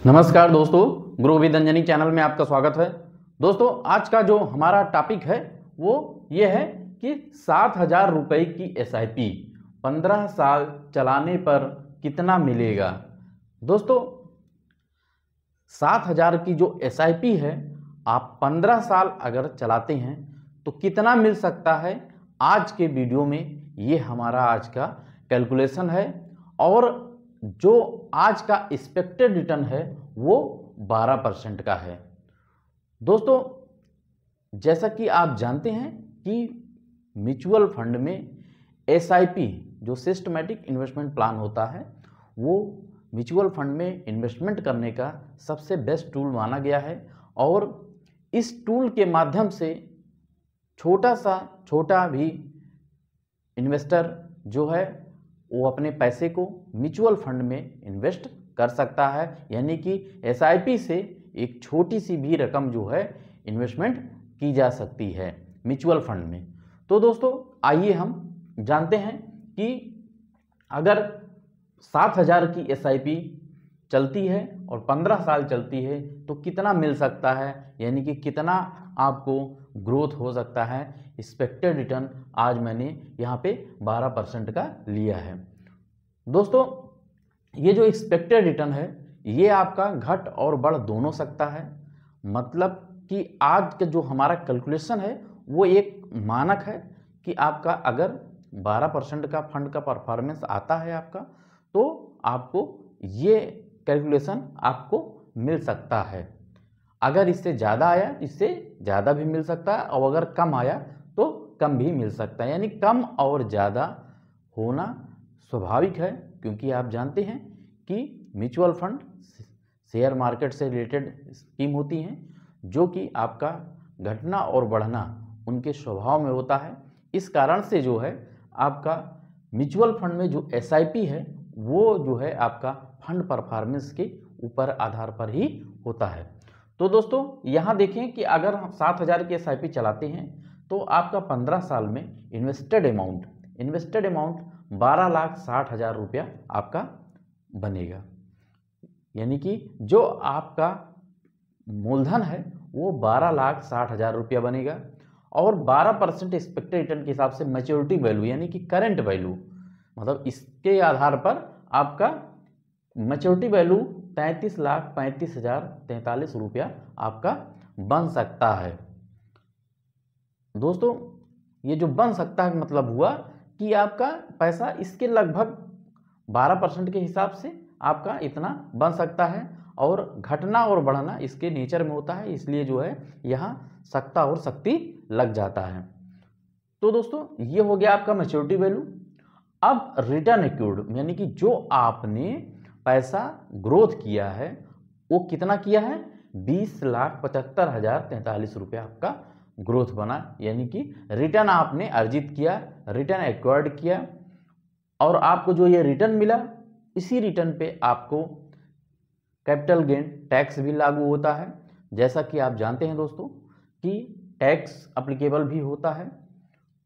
नमस्कार दोस्तों, गुरु विद्यांजनी चैनल में आपका स्वागत है। दोस्तों, आज का जो हमारा टॉपिक है वो ये है कि 7,000 रुपये की SIP 15 साल चलाने पर कितना मिलेगा। दोस्तों, 7,000 की जो SIP है, आप 15 साल अगर चलाते हैं तो कितना मिल सकता है, आज के वीडियो में ये हमारा आज का कैलकुलेशन है। और जो आज का एक्सपेक्टेड रिटर्न है वो 12% का है। दोस्तों, जैसा कि आप जानते हैं कि म्यूचुअल फंड में SIP जो सिस्टमैटिक इन्वेस्टमेंट प्लान होता है वो म्यूचुअल फंड में इन्वेस्टमेंट करने का सबसे बेस्ट टूल माना गया है। और इस टूल के माध्यम से छोटा भी इन्वेस्टर जो है वो अपने पैसे को म्यूचुअल फंड में इन्वेस्ट कर सकता है, यानी कि SIP से एक छोटी सी भी रकम जो है इन्वेस्टमेंट की जा सकती है म्यूचुअल फंड में। तो दोस्तों, आइए हम जानते हैं कि अगर 7,000 की SIP चलती है और 15 साल चलती है तो कितना मिल सकता है, यानी कि कितना आपको ग्रोथ हो सकता है। एक्सपेक्टेड रिटर्न आज मैंने यहाँ पे 12% का लिया है। दोस्तों, ये जो एक्सपेक्टेड रिटर्न है ये आपका घट और बढ़ दोनों सकता है। मतलब कि आज का जो हमारा कैलकुलेशन है वो एक मानक है कि आपका अगर 12% का फंड का परफॉर्मेंस आता है आपका, तो आपको ये कैलकुलेशन आपको मिल सकता है। अगर इससे ज़्यादा आया इससे ज़्यादा भी मिल सकता है, और अगर कम आया तो कम भी मिल सकता है। यानी कम और ज़्यादा होना स्वाभाविक है, क्योंकि आप जानते हैं कि म्यूचुअल फंड शेयर मार्केट से रिलेटेड स्कीम होती हैं जो कि आपका घटना और बढ़ना उनके स्वभाव में होता है। इस कारण से जो है आपका म्यूचुअल फंड में जो SIP है वो जो है आपका फंड परफॉर्मेंस के ऊपर आधार पर ही होता है। तो दोस्तों, यहाँ देखें कि अगर हम 7,000 की SIP चलाते हैं तो आपका 15 साल में इन्वेस्टेड अमाउंट 12,60,000 रुपया आपका बनेगा। यानी कि जो आपका मूलधन है वो 12,60,000 रुपया बनेगा। और 12% एक्सपेक्टेड रिटर्न के हिसाब से मैच्योरिटी वैल्यू यानी कि करेंट वैल्यू, मतलब इसके आधार पर आपका मैच्योरिटी वैल्यू 33,35,043 रुपया आपका बन सकता है। दोस्तों, ये जो बन सकता है मतलब हुआ कि आपका पैसा इसके लगभग 12% के हिसाब से आपका इतना बन सकता है। और घटना और बढ़ना इसके नेचर में होता है, इसलिए जो है यहाँ सकता और शक्ति लग जाता है। तो दोस्तों, ये हो गया आपका मैच्योरिटी वैल्यू। अब रिटर्न एक्यूर्ड यानी कि जो आपने पैसा ग्रोथ किया है वो कितना किया है, 20,75,043 रुपया आपका ग्रोथ बना। यानी कि रिटर्न आपने अर्जित किया, रिटर्न एक्वायर्ड किया, और आपको जो ये रिटर्न मिला इसी रिटर्न पे आपको कैपिटल गेन टैक्स भी लागू होता है। जैसा कि आप जानते हैं दोस्तों कि टैक्स अप्लीकेबल भी होता है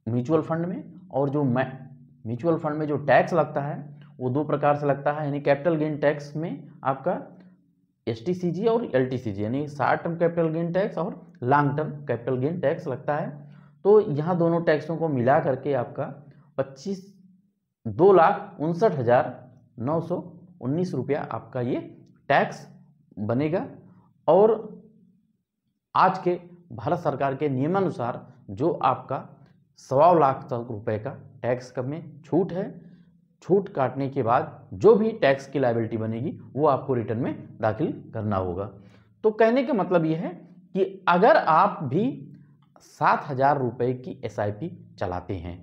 म्यूचुअल फंड में। और जो म्यूचुअल फंड में जो टैक्स लगता है वो दो प्रकार से लगता है, यानी कैपिटल गेन टैक्स में आपका STCG और LTCG यानी short term capital gain tax और long term capital gain tax लगता है। तो यहाँ दोनों टैक्सों को मिला करके आपका 2,59,919 रुपया आपका ये टैक्स बनेगा। और आज के भारत सरकार के नियमानुसार जो आपका 1.25 लाख रुपए का टैक्स कम में छूट है, छूट काटने के बाद जो भी टैक्स की लायबिलिटी बनेगी वो आपको रिटर्न में दाखिल करना होगा। तो कहने का मतलब ये है कि अगर आप भी 7,000 रुपये की SIP चलाते हैं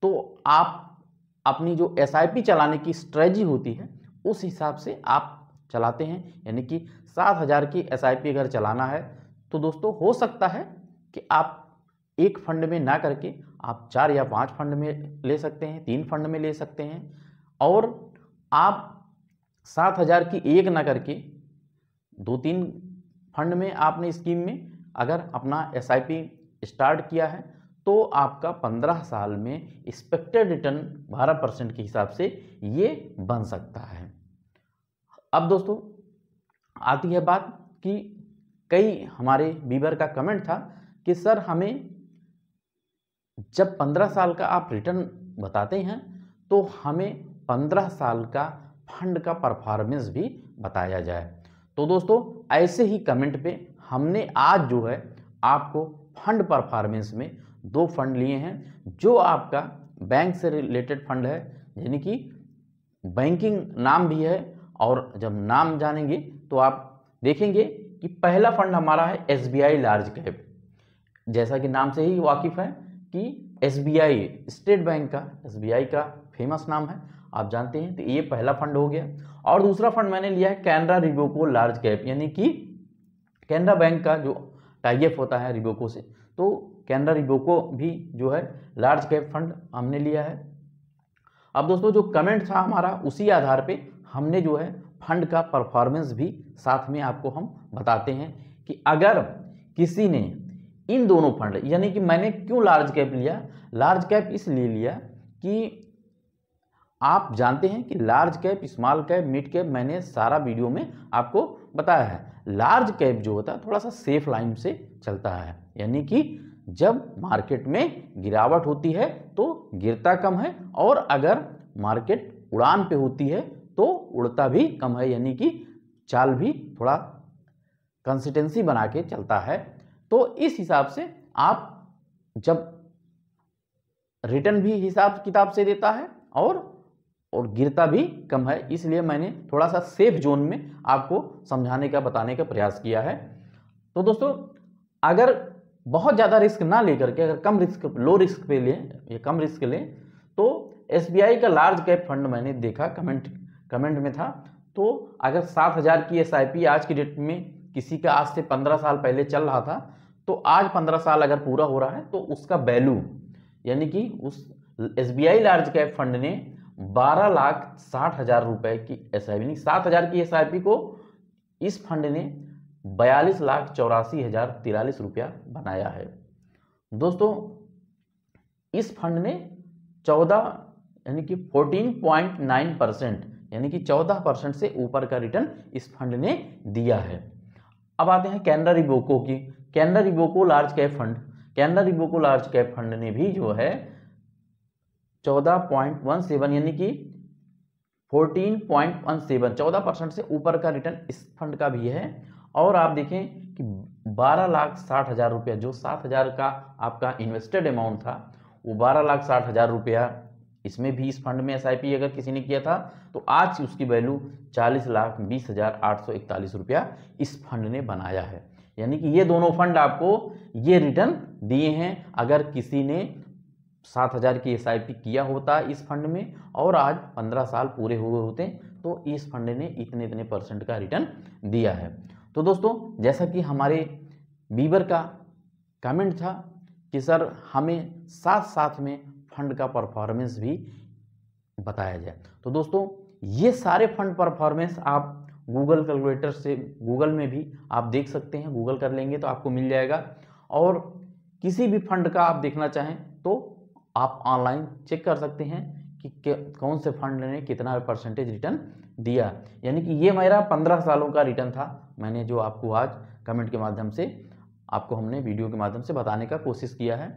तो आप अपनी जो SIP चलाने की स्ट्रेटजी होती है उस हिसाब से आप चलाते हैं। यानी कि 7,000 की SIP अगर चलाना है तो दोस्तों हो सकता है कि आप एक फंड में ना करके आप 4 या 5 फंड में ले सकते हैं, 3 फंड में ले सकते हैं। और आप 7,000 की एक ना करके 2-3 फंड में आपने स्कीम में अगर अपना SIP स्टार्ट किया है तो आपका 15 साल में एक्सपेक्टेड रिटर्न 12% के हिसाब से ये बन सकता है। अब दोस्तों, आती है बात कि कई हमारे व्यूअर का कमेंट था कि सर हमें जब 15 साल का आप रिटर्न बताते हैं तो हमें 15 साल का फंड का परफॉर्मेंस भी बताया जाए। तो दोस्तों ऐसे ही कमेंट पे हमने आज जो है आपको फंड परफॉर्मेंस में 2 फंड लिए हैं जो आपका बैंक से रिलेटेड फंड है, यानी कि बैंकिंग नाम भी है। और जब नाम जानेंगे तो आप देखेंगे कि पहला फंड हमारा है SBI लार्ज कैप। जैसा कि नाम से ही वाकिफ है कि SBI स्टेट बैंक का, SBI का फेमस नाम है, आप जानते हैं। तो ये पहला फंड हो गया। और दूसरा फंड मैंने लिया है कैनरा रिबोको लार्ज कैप, यानी कि कैनरा बैंक का जो टाइप होता है रिबोको से, तो कैनरा रिबोको भी जो है लार्ज कैप फंड हमने लिया है। अब दोस्तों जो कमेंट था हमारा उसी आधार पे हमने जो है फंड का परफॉर्मेंस भी साथ में आपको हम बताते हैं कि अगर किसी ने इन दोनों फंड, यानी कि मैंने क्यों लार्ज कैप लिया, लार्ज कैप इसलिए लिया कि आप जानते हैं कि large cap, small cap, mid cap मैंने सारा वीडियो में आपको बताया है। लार्ज कैप जो होता है थोड़ा सा सेफ लाइन से चलता है, यानी कि जब मार्केट में गिरावट होती है तो गिरता कम है, और अगर मार्केट उड़ान पे होती है तो उड़ता भी कम है, यानी कि चाल भी थोड़ा कंसिस्टेंसी बना के चलता है। तो इस हिसाब से आप जब रिटर्न भी हिसाब किताब से देता है और गिरता भी कम है, इसलिए मैंने थोड़ा सा सेफ जोन में आपको समझाने का, बताने का प्रयास किया है। तो दोस्तों अगर बहुत ज़्यादा रिस्क ना लेकर के, अगर कम रिस्क, लो रिस्क पे लें या कम रिस्क लें, तो SBI का लार्ज कैप फंड मैंने देखा, कमेंट में था। तो अगर 7,000 की SIP आज की डेट में किसी का आज से 15 साल पहले चल रहा था, तो आज 15 साल अगर पूरा हो रहा है तो उसका वैल्यू, यानी कि उस SBI लार्ज कैप फंड ने 12,60,000 रुपए की SIP, यानी 7,000 की SIP को इस फंड ने 42,84,043 रुपया बनाया है। दोस्तों इस फंड ने 14 यानी कि 14.9%, यानी कि 14% से ऊपर का रिटर्न इस फंड ने दिया है। अब आते हैं कैनरा रिबोको की। Canara Robeco large cap fund, Canara Robeco large cap fund ने भी जो है 14.17 यानी कि 14.17, 14% से ऊपर का रिटर्न इस फंड का भी है। और आप देखें कि 12,60,000 रुपया, जो 7,000 का आपका इन्वेस्टेड अमाउंट था, वो 12,60,000 रुपया इसमें भी, इस फंड में SIP अगर किसी ने किया था तो आज उसकी वैल्यू 40,20,841 रुपया इस फंड ने बनाया है। यानी कि ये दोनों फंड आपको ये रिटर्न दिए हैं। अगर किसी ने 7,000 की SIP किया होता इस फंड में और आज 15 साल पूरे हुए होते तो इस फंड ने इतने इतने % का रिटर्न दिया है। तो दोस्तों जैसा कि हमारे व्यूअर का कमेंट था कि सर हमें साथ साथ में फंड का परफॉर्मेंस भी बताया जाए, तो दोस्तों ये सारे फंड परफॉर्मेंस आप गूगल कैलकुलेटर से, गूगल में भी आप देख सकते हैं, गूगल कर लेंगे तो आपको मिल जाएगा। और किसी भी फंड का आप देखना चाहें तो आप ऑनलाइन चेक कर सकते हैं कि कौन से फंड ने कितना % रिटर्न दिया। यानी कि ये मेरा 15 सालों का रिटर्न था, मैंने जो आपको आज कमेंट के माध्यम से, आपको हमने वीडियो के माध्यम से बताने का कोशिश किया है।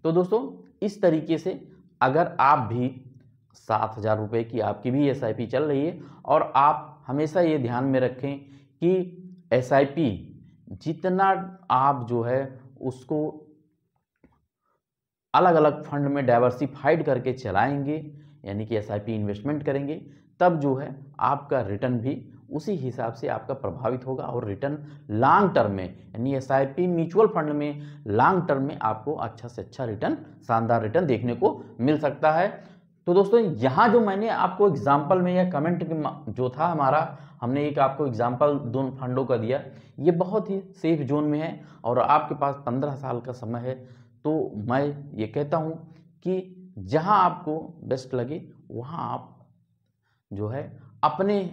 तो दोस्तों इस तरीके से अगर आप भी 7,000 रुपये की आपकी भी SIP चल रही है, और आप हमेशा ये ध्यान में रखें कि SIP जितना आप जो है उसको अलग अलग फंड में डाइवर्सिफाइड करके चलाएंगे, यानी कि SIP इन्वेस्टमेंट करेंगे, तब जो है आपका रिटर्न भी उसी हिसाब से आपका प्रभावित होगा। और रिटर्न लॉन्ग टर्म में, यानी SIP म्यूचुअल फंड में लॉन्ग टर्म में आपको अच्छा से अच्छा रिटर्न, शानदार रिटर्न देखने को मिल सकता है। तो दोस्तों यहाँ जो मैंने आपको एग्जाम्पल में या कमेंट जो था हमारा, हमने एक आपको एग्जाम्पल दोनों फंडों का दिया, ये बहुत ही सेफ जोन में है और आपके पास 15 साल का समय है। तो मैं ये कहता हूँ कि जहाँ आपको बेस्ट लगे वहाँ आप जो है अपने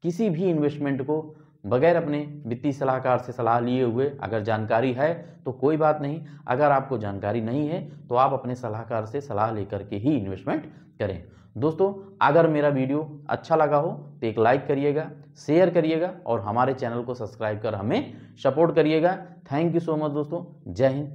किसी भी इन्वेस्टमेंट को बगैर अपने वित्तीय सलाहकार से सलाह लिए हुए अगर जानकारी है तो कोई बात नहीं, अगर आपको जानकारी नहीं है तो आप अपने सलाहकार से सलाह लेकर के ही इन्वेस्टमेंट करें। दोस्तों, अगर मेरा वीडियो अच्छा लगा हो तो एक लाइक करिएगा, शेयर करिएगा और हमारे चैनल को सब्सक्राइब कर हमें सपोर्ट करिएगा। थैंक यू सो मच दोस्तों। जय हिंद।